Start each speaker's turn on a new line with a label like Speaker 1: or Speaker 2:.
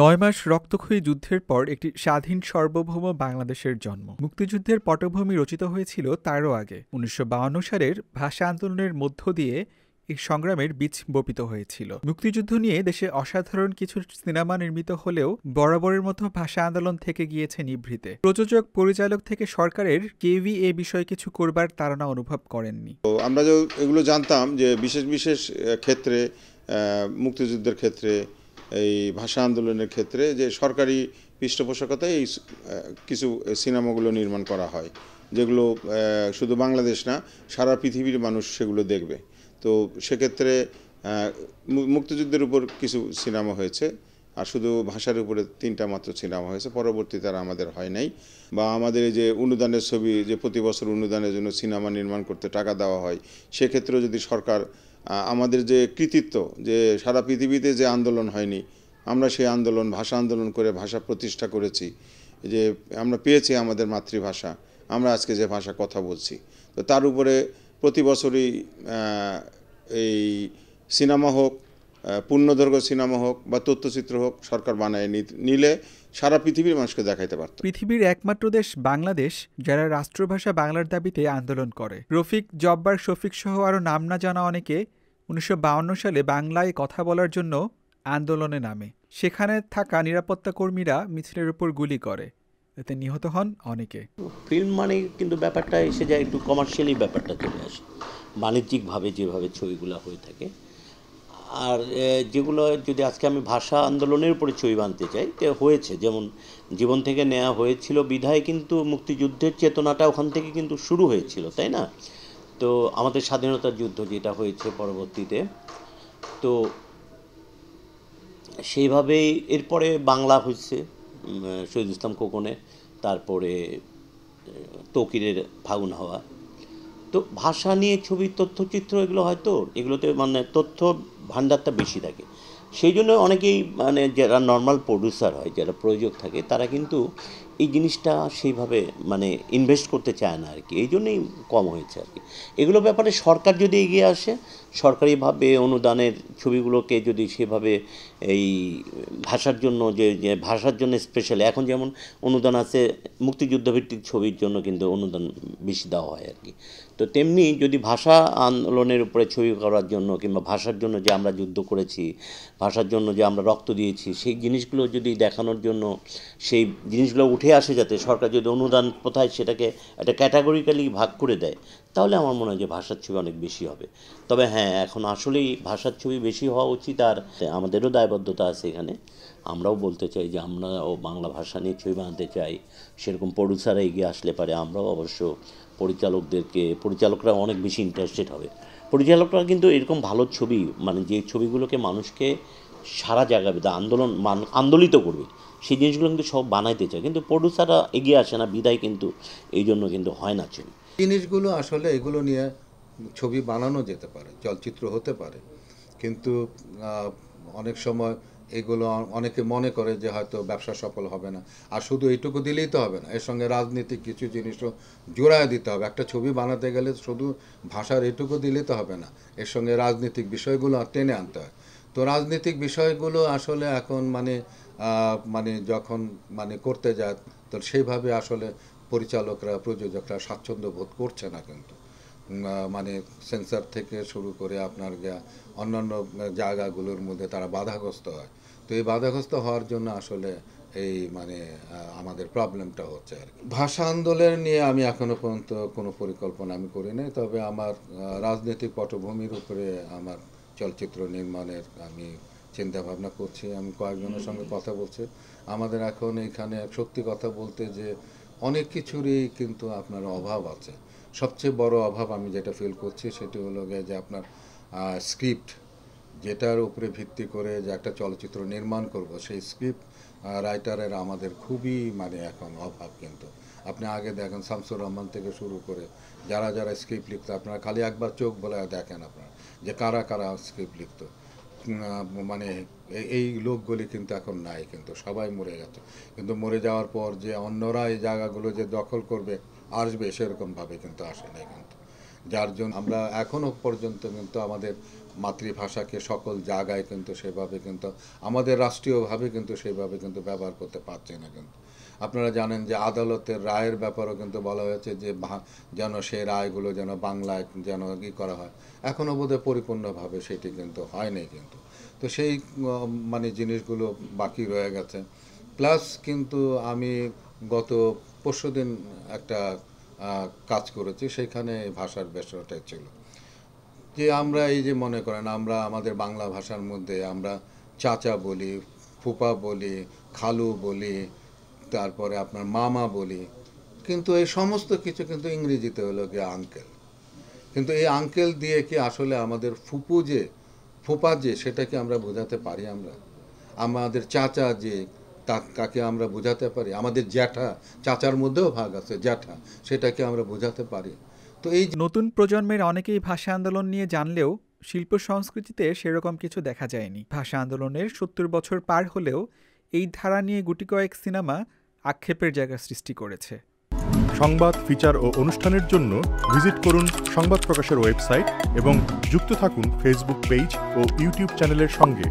Speaker 1: ৯ মাস রক্তক্ষয়ী যুদ্ধের পর একটি স্বাধীন সার্বভৌম বাংলাদেশের জন্ম। মুক্তিযুদ্ধের পটভূমি রচিত হয়েছিল তারও আগে। ১৯৫২ সালের ভাষা আন্দোলনের মধ্য দিয়ে এই সংগ্রামের বীজ বপিত হয়েছিল। মুক্তিযুদ্ধ নিয়ে দেশে অসাধারণ কিছু সিনেমা নির্মিত হলেও বরাবরের মতো ভাষা আন্দোলন থেকে গিয়েছে নিভৃতে। প্রযোজক পরিচালক থেকে সরকারের কেউই এ বিষয়ে কিছু করবার তাড়না অনুভব করেননি।
Speaker 2: আমরা এগুলো জানতাম যে বিশেষ বিশেষ ক্ষেত্রে মুক্তিযুদ্ধের ক্ষেত্রে এই ভাষা আন্দোলনের ক্ষেত্রে যে সরকারি পৃষ্ঠপোষকতায় এই কিছু সিনেমাগুলো নির্মাণ করা হয়, যেগুলো শুধু বাংলাদেশ না সারা পৃথিবীর মানুষ সেগুলো দেখবে। তো সেক্ষেত্রে মুক্তিযুদ্ধের উপর কিছু সিনেমা হয়েছে, আর শুধু ভাষার উপরে 3টা মাত্র সিনেমা হয়েছে। পরবর্তীতে আর আমাদের হয় নাই। বা আমাদের এই যে অনুদানের ছবি, যে প্রতি বছর অনুদানের জন্য সিনেমা নির্মাণ করতে টাকা দেওয়া হয়, সেক্ষেত্রেও যদি সরকার আমাদের যে কৃতিত্ব, যে সারা পৃথিবীতে যে আন্দোলন হয়নি, আমরা সেই আন্দোলন ভাষা আন্দোলন করে ভাষা প্রতিষ্ঠা করেছি, যে আমরা পেয়েছি আমাদের মাতৃভাষা, আমরা আজকে যে ভাষা কথা বলছি, তো তার উপরে প্রতি বছরই এই সিনেমা হোক, পূর্ণদৈর্ঘ্য সিনেমা হোক বা তথ্যচিত্র হোক, সরকার বানায় নিলে সারা পৃথিবীর মানুষকে দেখাইতে পারত।
Speaker 1: পৃথিবীর একমাত্র দেশ বাংলাদেশ যারা রাষ্ট্রভাষা বাংলার দাবিতে আন্দোলন করে। রফিক, জব্বার, শফিক সহ আরও নাম না জানা অনেকে ১৯৫২ সালে বাংলায় কথা বলার জন্য আন্দোলনে নামে। সেখানে থাকা নিরাপত্তা কর্মীরা মিছিলের উপর গুলি করে, এতে নিহত হন অনেকে।
Speaker 3: ফিল্ম মানে কিন্তু ব্যাপারটা এসে যায় একটু কমার্শিয়ালি, ব্যাপারটা চলে আসে বাণিজ্যিকভাবে যেভাবে ছবিগুলো হয়ে থাকে। আর যেগুলো যদি আজকে আমি ভাষা আন্দোলনের উপরে ছবি বানতে চাই, হয়েছে যেমন জীবন থেকে নেওয়া হয়েছিল বিধায় কিন্তু মুক্তিযুদ্ধের চেতনাটা ওখান থেকে কিন্তু শুরু হয়েছিল, তাই না? তো আমাদের স্বাধীনতার যুদ্ধ যেটা হয়েছে পরবর্তীতে, তো সেইভাবেই এরপরে বাংলা হয়েছে শহীদ ইসলাম খোকনে, তারপরে তৌকিরের ফাগুন হাওয়া। তো ভাষা নিয়ে ছবি, তথ্যচিত্র এগুলো হয়তো এগুলোতে মানে তথ্য ভাণ্ডারটা বেশি থাকে। সেই জন্য অনেকেই মানে যারা নর্মাল প্রডিউসার হয়, যারা প্রযোজক থাকে, তারা কিন্তু এই জিনিসটা সেইভাবে মানে ইনভেস্ট করতে চায় না আর কি, এই জন্যই কম হয়েছে আর কি। এগুলো ব্যাপারে সরকার যদি এগিয়ে আসে, সরকারিভাবে অনুদানের ছবিগুলোকে যদি সেভাবে এই ভাষার জন্য যে ভাষার জন্য স্পেশালি এখন যেমন অনুদান আছে মুক্তিযুদ্ধভিত্তিক ছবির জন্য, কিন্তু অনুদান বেশি দেওয়া হয় আর কি। তো তেমনি যদি ভাষা আন্দোলনের উপরে ছবি করার জন্য কিংবা ভাষার জন্য যে আমরা যুদ্ধ করেছি, ভাষার জন্য যে আমরা রক্ত দিয়েছি, সেই জিনিসগুলো যদি দেখানোর জন্য সেই জিনিসগুলো উঠে আসে, যাতে সরকার যদি অনুদান কোথায় সেটাকে একটা ক্যাটাগরিক্যালি ভাগ করে দেয়, তাহলে আমার মনে হয় যে ভাষার ছবি অনেক বেশি হবে। তবে হ্যাঁ, এখন আসলেই ভাষার ছবি বেশি হওয়া উচিত, আর আমাদেরও দায়বদ্ধতা আছে এখানে। আমরাও বলতে চাই যে আমরাও বাংলা ভাষা নিয়ে ছবি বানাতে চাই। সেরকম প্রডিউসাররা এগিয়ে আসলে পারে, আমরাও অবশ্য পরিচালকরা অনেক বেশি ইন্টারেস্টেড হবে। পরিচালকরা কিন্তু এরকম ভালো ছবি মানে যে ছবিগুলোকে মানুষকে সারা জায়গায় আন্দোলিত করবে, সেই জিনিসগুলো কিন্তু সব বানাইতে চায়, কিন্তু প্রডিউসাররা এগিয়ে আসে না বিদায়, কিন্তু এই জন্য কিন্তু হয় না ছবি।
Speaker 4: জিনিসগুলো আসলে এগুলো নিয়ে ছবি বানানো যেতে পারে, চলচ্চিত্র হতে পারে, কিন্তু অনেক সময় এগুলো অনেকে মনে করে যে হয়তো ব্যবসা সফল হবে না। আর শুধু এইটুকু দিলেই তো হবে না, এর সঙ্গে রাজনীতিক কিছু জিনিসও জোড়ায় দিতে হবে। একটা ছবি বানাতে গেলে শুধু ভাষার এইটুকু দিলে তো হবে না, এর সঙ্গে রাজনীতিক বিষয়গুলো টেনে আনতে হয়। তো রাজনীতিক বিষয়গুলো আসলে এখন মানে যখন করতে যায়, তো সেইভাবে আসলে পরিচালকরা, প্রযোজকরা স্বাচ্ছন্দ্য বোধ করছে না। কিন্তু মানে সেন্সর থেকে শুরু করে আপনার অন্যান্য জায়গাগুলোর মধ্যে তারা বাধাগ্রস্ত হয়। তো এই বাধাগ্রস্ত হওয়ার জন্য আসলে এই আমাদের প্রবলেমটা হচ্ছে আর কি। ভাষা আন্দোলন নিয়ে আমি এখনো পর্যন্ত কোনো পরিকল্পনা আমি করি নাই, তবে আমার রাজনৈতিক পটভূমির উপরে আমার চলচ্চিত্র নির্মাণের আমি চিন্তা ভাবনা করছি। আমি কয়েকজনের সঙ্গে কথা বলছি। আমাদের এখন এইখানে সত্যি কথা বলতে যে অনেক কিছুরই কিন্তু আপনার অভাব আছে। সবচেয়ে বড় অভাব আমি যেটা ফিল করছি সেটি হলো যে আপনার স্ক্রিপ্ট, যেটার উপরে ভিত্তি করে যে একটা চলচ্চিত্র নির্মাণ করব, সেই স্ক্রিপ্ট রাইটারের আমাদের খুবই এখন অভাব। কিন্তু আপনি আগে দেখেন শামসুর রহমান থেকে শুরু করে যারা যারা স্ক্রিপ্ট লিখতো, আপনারা খালি একবার চোখ বলে দেখেন আপনারা যে কারা কারা স্ক্রিপ্ট লিখতো। এই লোকগুলি কিন্তু এখন নাই, কিন্তু সবাই মরে গেছে। কিন্তু মরে যাওয়ার পর যে অন্যরা এই জায়গাগুলো যে দখল করবে আসবে, সেরকমভাবে কিন্তু আসে নাই। কিন্তু যার জন্য আমরা এখনও পর্যন্ত কিন্তু আমাদের মাতৃভাষাকে সকল জায়গায় কিন্তু সেভাবে কিন্তু আমাদের রাষ্ট্রীয়ভাবে কিন্তু সেভাবে কিন্তু ব্যবহার করতে পারছি না। কিন্তু আপনারা জানেন যে আদালতের রায়ের ব্যাপারেও কিন্তু বলা হয়েছে যে যেন সেই রায়গুলো যেন বাংলায় যেন ই করা হয়, এখনও বোধহয় পরিপূর্ণভাবে সেটি কিন্তু হয়নি। কিন্তু তো সেই মানে জিনিসগুলো বাকি রয়ে গেছে। প্লাস কিন্তু আমি গত পরশুদিন একটা কাজ করেছি, সেখানে ভাষার বিষয়টা ছিল যে আমরা এই যে মনে করেন আমরা আমাদের বাংলা ভাষার মধ্যে আমরা চাচা বলি, ফুপা বলি, খালু বলি, তারপরে আপনার মামা বলি, কিন্তু এই সমস্ত কিছু কিন্তু ইংরেজিতে হলো গিয়ে আঙ্কেল। কিন্তু এই আঙ্কেল দিয়ে কি আসলে আমাদের ফুপা যে সেটা কি আমরা বোঝাতে পারি? আমরা আমাদের চাচা যে কাকে আমরা বোঝাতে পারি? আমাদের জ্যাঠা, চাচার মধ্যেও ভাগ আছে জ্যাঠা, সেটাকে আমরা বোঝাতে পারি? তো এই
Speaker 1: নতুন প্রজন্মের অনেকেই ভাষা আন্দোলন নিয়ে জানলেও শিল্প সংস্কৃতিতে সেরকম কিছু দেখা যায়নি। ভাষা আন্দোলনের ৭০ বছর পার হলেও এই ধারা নিয়ে গুটি কয়েক সিনেমা আক্ষেপের জায়গা সৃষ্টি করেছে।
Speaker 5: সংবাদ, ফিচার ও অনুষ্ঠানের জন্য ভিজিট করুন সংবাদ প্রকাশের ওয়েবসাইট এবং যুক্ত থাকুন ফেসবুক পেজ ও ইউটিউব চ্যানেলের সঙ্গে।